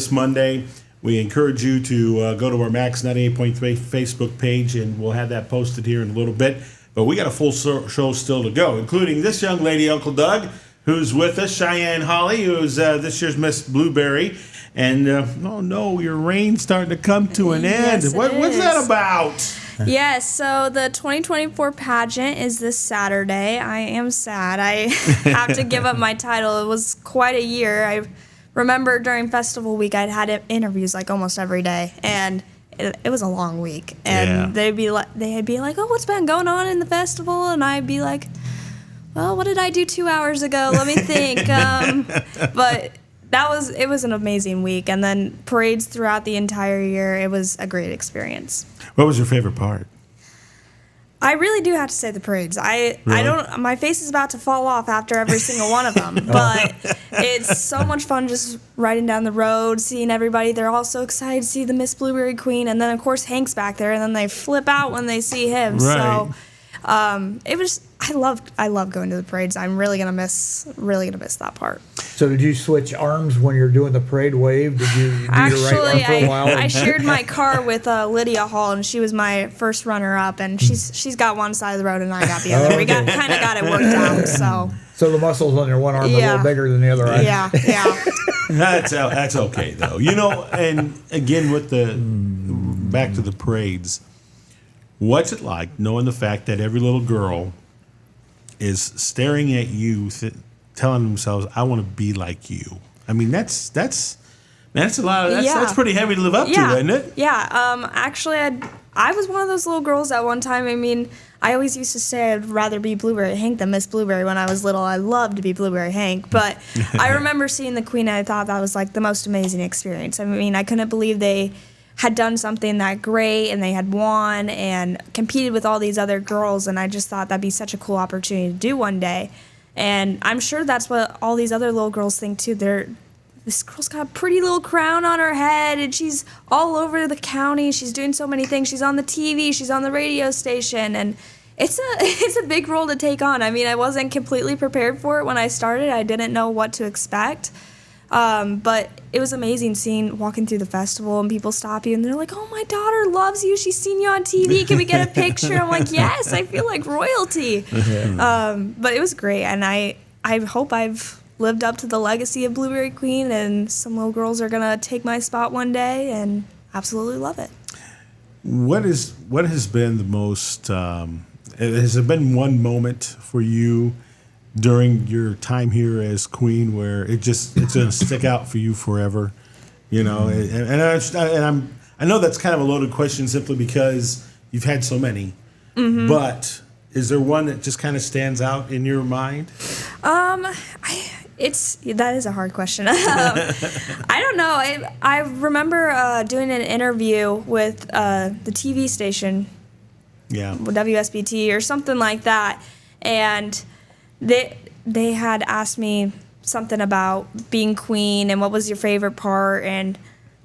this Monday. We encourage you to go to our Max 98.3 Facebook page, and we'll have that posted here in a little bit. But we got a full show still to go, including this young lady, Uncle Doug, who's with us, Cheyenne Holly, who's this year's Miss Blueberry. And, oh no, your reign's starting to come to an end. Yes, What's that about? Yes, so the 2024 pageant is this Saturday. I am sad. I have to give up my title. It was quite a year. I remember during festival week, I'd had interviews like almost every day, and it was a long week. And they'd be like, "Oh, what's been going on in the festival?" And I'd be like, "Well, what did I do 2 hours ago? Let me think." But it was an amazing week, and then parades throughout the entire year. It was a great experience. What was your favorite part? I really do have to say the parades. I don't. My face is about to fall off after every single one of them. But it's so much fun just riding down the road, seeing everybody. They're all so excited to see the Miss Blueberry Queen, and then of course Hank's back there, and then they flip out when they see him. Right. So it was. I love going to the parades. I'm really gonna miss that part. So did you switch arms when you're doing the parade wave? Did you do your right arm for a while? I shared my car with Lydia Hall, and she was my first runner-up, and she's got one side of the road, and I got the other. We kind of got it worked out. So the muscles on your one arm are a little bigger than the other, right? Yeah. That's okay though. And again with the back to the parades, what's it like knowing the fact that every little girl is staring at you, telling themselves, "I want to be like you"? I mean, that's a lot. That's pretty heavy to live up to, isn't it? Yeah. Actually, I was one of those little girls at one time. I mean, I always used to say I'd rather be Blueberry Hank than Miss Blueberry when I was little. I loved to be Blueberry Hank, but I remember seeing the Queen, and I thought that was like the most amazing experience. I mean, I couldn't believe they had done something that great, and they had won and competed with all these other girls, and I just thought that'd be such a cool opportunity to do one day. And I'm sure that's what all these other little girls think too. This girl's got a pretty little crown on her head, and she's all over the county. She's doing so many things. She's on the TV. She's on the radio station, and it's a big role to take on. I mean, I wasn't completely prepared for it when I started. I didn't know what to expect. But it was amazing walking through the festival, and people stop you and they're like, "Oh, my daughter loves you. She's seen you on TV. Can we get a picture?" I'm like, "Yes, I feel like royalty." But it was great, and I hope I've lived up to the legacy of Blueberry Queen, and some little girls are gonna take my spot one day and absolutely love it. What has been the most? Has there been one moment for you during your time here as Queen where it's gonna stick out for you forever? I know that's kind of a loaded question simply because you've had so many. Mm-hmm. But is there one that just kind of stands out in your mind? That is a hard question. I don't know. I remember doing an interview with the TV station, WSBT or something like that, and they had asked me something about being Queen and what was your favorite part, and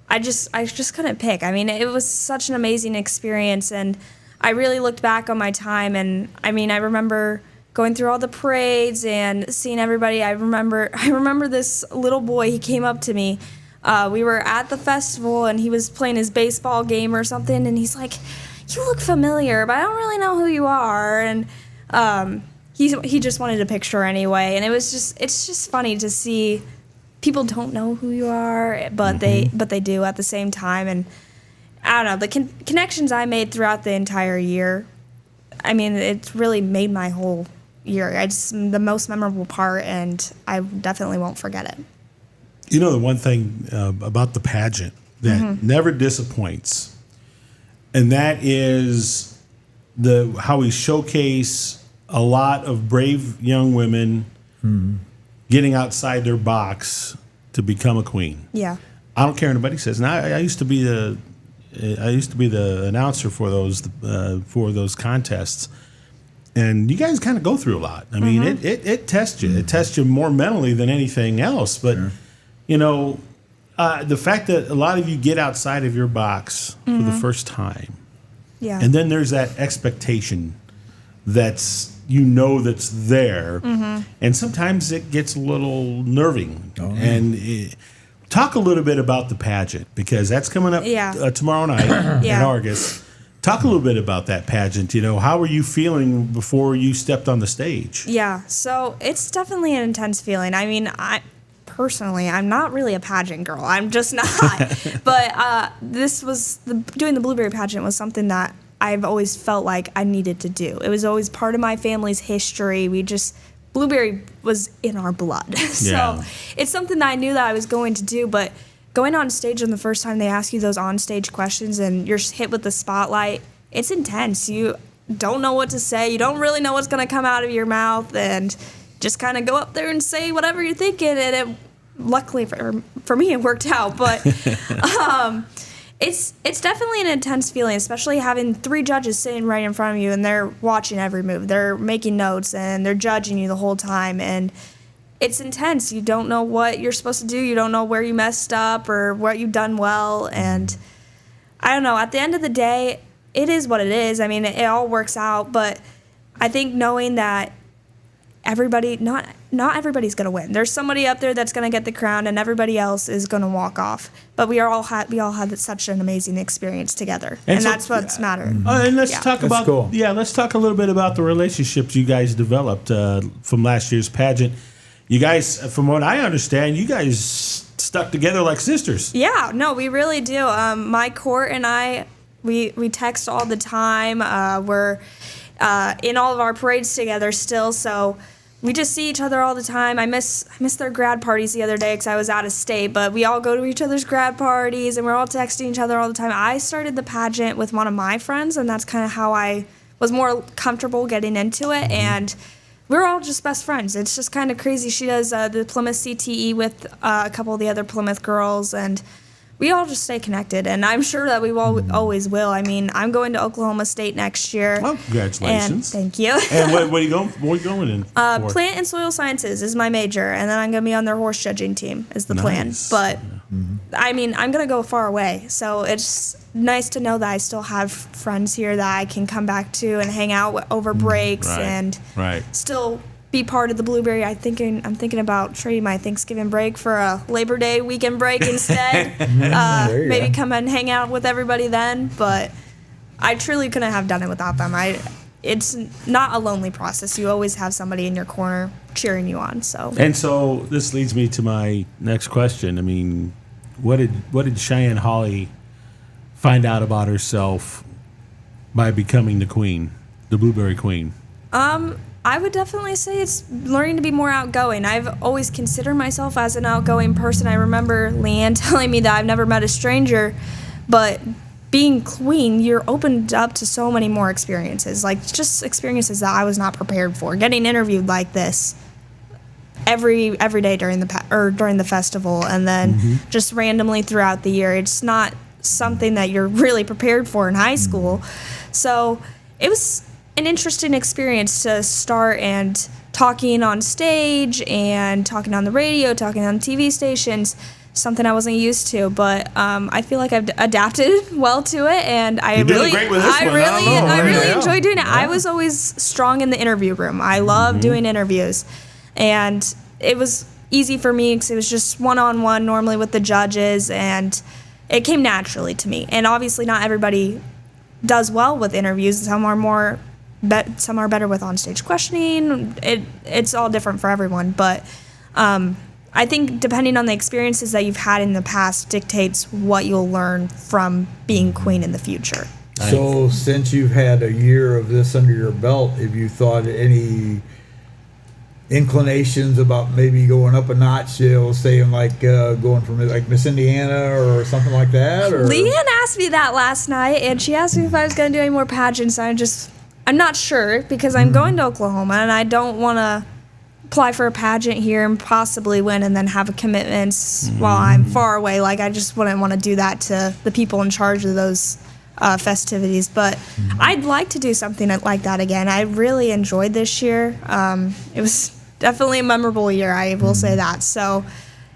I just couldn't pick. I mean, it was such an amazing experience, and I really looked back on my time, and I mean, I remember going through all the parades and seeing everybody. I remember this little boy. He came up to me. We were at the festival, and he was playing his baseball game or something, and he's like, "You look familiar, but I don't really know who you are." And he just wanted a picture anyway, and it's just funny to see people don't know who you are, but they do at the same time. And I don't know, the connections I made throughout the entire year, I mean, it really made my whole year. It's the most memorable part, and I definitely won't forget it. You know, the one thing about the pageant that never disappoints, and that is how we showcase a lot of brave young women getting outside their box to become a queen. Yeah. I don't care what anybody says. Now, I used to be the announcer for those contests, and you guys kind of go through a lot. I mean, it tests you. It tests you more mentally than anything else. But you know, the fact that a lot of you get outside of your box for the first time, and then there's that expectation that's there, and sometimes it gets a little nerving. talk a little bit about the pageant, because that's coming up tomorrow night in August. Talk a little bit about that pageant. How were you feeling before you stepped on the stage? Yeah, so it's definitely an intense feeling. I mean, personally, I'm not really a pageant girl. I'm just not. But doing the Blueberry pageant was something that I've always felt like I needed to do. It was always part of my family's history. Blueberry was in our blood. So it's something that I knew that I was going to do, but going on stage and the first time they ask you those on-stage questions and you're hit with the spotlight, it's intense. You don't know what to say. You don't really know what's going to come out of your mouth, and just kind of go up there and say whatever you're thinking. And luckily for me, it worked out. But it's definitely an intense feeling, especially having 3 judges sitting right in front of you, and they're watching every move. They're making notes, and they're judging you the whole time. And it's intense. You don't know what you're supposed to do. You don't know where you messed up or what you've done well. And I don't know. At the end of the day, it is what it is. I mean, it all works out. But I think knowing that not everybody's going to win. There's somebody up there that's going to get the crown, and everybody else is going to walk off. But we all had such an amazing experience together, and so, that's what's mattered. And let's talk about let's talk a little bit about the relationships you guys developed from last year's pageant. You guys, from what I understand, you guys stuck together like sisters. Yeah, no, we really do. My court and I, we text all the time. We're in all of our parades together still, so we just see each other all the time. I miss their grad parties the other day because I was out of state, but we all go to each other's grad parties, and we're all texting each other all the time. I started the pageant with one of my friends, and that's kind of how I was more comfortable getting into it, and we're all just best friends. It's just kind of crazy. She does the Plymouth CTE with a couple of the other Plymouth girls, and we all just stay connected, and I'm sure that we always will. I mean, I'm going to Oklahoma State next year. Well, congratulations. And thank you. And what are you going? What are you going in? Plant and soil sciences is my major, and then I'm going to be on their horse judging team is the plan. But I mean, I'm going to go far away, so it's nice to know that I still have friends here that I can come back to and hang out over breaks and still be part of the Blueberry. I'm thinking about trading my Thanksgiving break for a Labor Day weekend break instead. Maybe come and hang out with everybody then. But I truly couldn't have done it without them. It's not a lonely process. You always have somebody in your corner cheering you on. So this leads me to my next question. I mean, what did Cheyenne Holly find out about herself by becoming the queen, the Blueberry Queen? I would definitely say it's learning to be more outgoing. I've always considered myself as an outgoing person. I remember Leanne telling me that I've never met a stranger, but being queen, you're opened up to so many more experiences, like just experiences that I was not prepared for. Getting interviewed like this every day during the festival, and then just randomly throughout the year. It's not something that you're really prepared for in high school. So it was an interesting experience to start and talking on stage and talking on the radio, talking on TV stations, something I wasn't used to, but I feel like I've adapted well to it, and I really enjoy doing it. I was always strong in the interview room. I love doing interviews, and it was easy for me because it was just one-on-one normally with the judges, and it came naturally to me. And obviously not everybody does well with interviews. Some are better with onstage questioning. It's all different for everyone, but I think depending on the experiences that you've had in the past dictates what you'll learn from being queen in the future. So since you've had a year of this under your belt, have you thought any inclinations about maybe going up a notch, saying like going from like Miss Indiana or something like that? Or? Leanne asked me that last night, and she asked me if I was going to do any more pageants. I'm not sure because I'm going to Oklahoma, and I don't want to apply for a pageant here and possibly win and then have commitments while I'm far away. Like, I just wouldn't want to do that to the people in charge of those festivities. But I'd like to do something like that again. I really enjoyed this year. It was definitely a memorable year, I will say that. So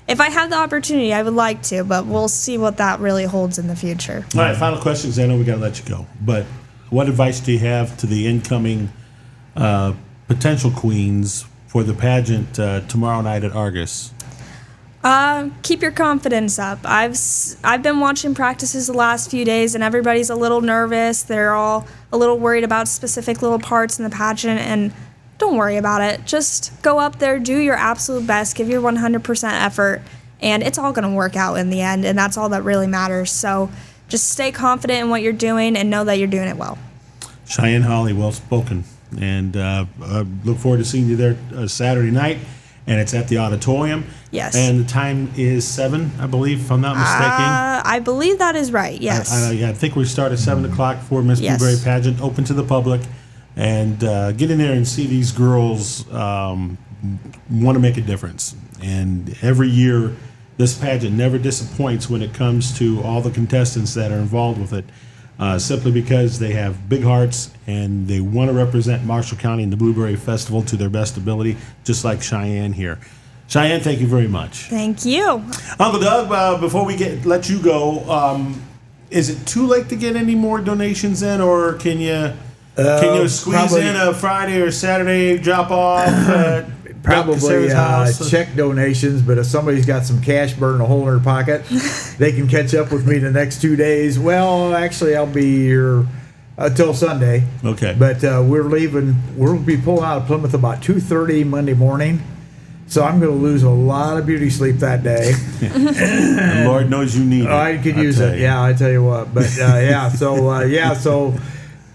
if I have the opportunity, I would like to, but we'll see what that really holds in the future. All right, final questions. I know we got to let you go, but what advice do you have to the incoming potential queens for the pageant tomorrow night at Argus? Keep your confidence up. I've been watching practices the last few days, and everybody's a little nervous. They're all a little worried about specific little parts in the pageant, and don't worry about it. Just go up there, do your absolute best, give your 100% effort, and it's all going to work out in the end, and that's all that really matters. So just stay confident in what you're doing and know that you're doing it well. Cheyenne Holly, well spoken. And I look forward to seeing you there Saturday night. And it's at the auditorium. Yes. And the time is 7, I believe, if I'm not mistaken. I believe that is right, yes. I think we start at 7 o'clock for Miss Yes. Blueberry pageant, open to the public. And get in there and see these girls want to make a difference. And every year, this pageant never disappoints when it comes to all the contestants that are involved with it. Simply because they have big hearts and they want to represent Marshall County in the Blueberry Festival to their best ability, just like Cheyenne here. Cheyenne, thank you very much. Thank you. Uncle Doug, before we let you go, is it too late to get any more donations in, or can you squeeze probably- in a Friday or Saturday drop off at Probably Sarah's house? check donations, but if somebody's got some cash burning a hole in their pocket, they can catch up with me the next 2 days. Well, actually, I'll be here until Sunday. Okay. But we're leaving. We'll be pulling out of Plymouth about 2:30 Monday morning. So I'm going to lose a lot of beauty sleep that day. And Lord knows you need it. I could I'll use tell it. you. Yeah, I tell you what. But so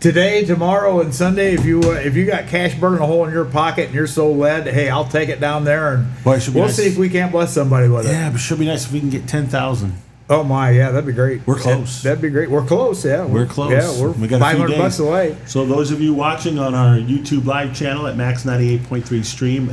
today, tomorrow, and Sunday, if you got cash burning a hole in your pocket and you're so led, hey, I'll take it down there and Boy, it should be we'll nice. see if we can't bless somebody with it. Yeah, but it should be nice if we can get 10,000. Oh my, yeah, that'd be great. We're close. That'd be great. We're close. Yeah, We're close. Yeah, We got a few $500 days. away. So those of you watching on our YouTube live channel at Max 98.3 Stream, !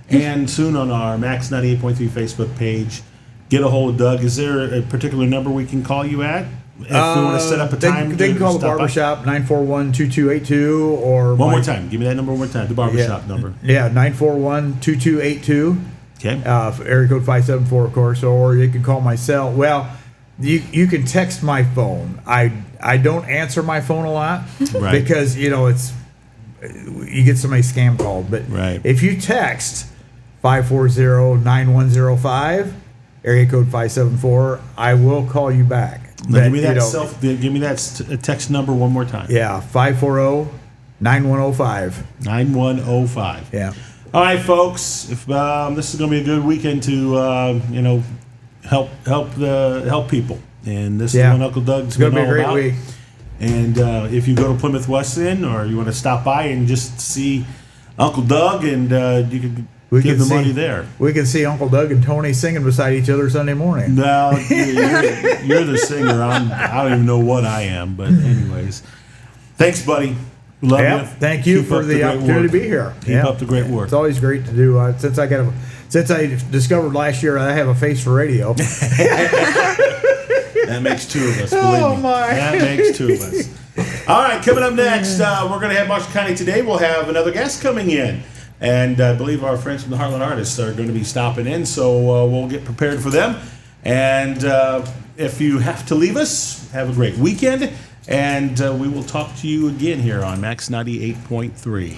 And soon on our Max 98.3 Facebook page, get a hold of Doug. Is there a particular number we can call you at? If we want to set up a time? They can call the stop by? barbershop 941-2282 or One my- more time. Give me that number one more time. The barbershop number. Yeah, 941-2282. Okay. Area code 574, of course, or you can call my cell. Well, you can text my phone. I don't answer my phone a lot Right. because it's you get so many scam calls. But Right. if you text 540-9105, area code 574, I will call you back. Now, But, give me that you know, text number one more time. Yeah, 540-9105. 9105. Yeah. All right, folks. If this is going to be a good weekend to help people, and this is Yeah. what Uncle Doug's It's going to been be a all great about. week. And if you go to Plymouth Weston, or you want to stop by and just see Uncle Doug, and you can give the money there. We can see Uncle Doug and Tony singing beside each other Sunday morning. No, you're the singer. I don't even know what I am. But anyways, thanks, buddy. Love Yeah, you. thank you Keep for up the great opportunity work. to be here. Keep Yeah. up the great work. It's always great to do. Since I discovered last year I have a face for radio. That makes two of us. Believe Oh, me. my. That makes two of us. All right, coming up next, we're going to have Marshall County Today. We'll have another guest coming in. And I believe our friends from the Heartland Artists are going to be stopping in, so we'll get prepared for them. And if you have to leave us, have a great weekend. And we will talk to you again here on Max 98.3.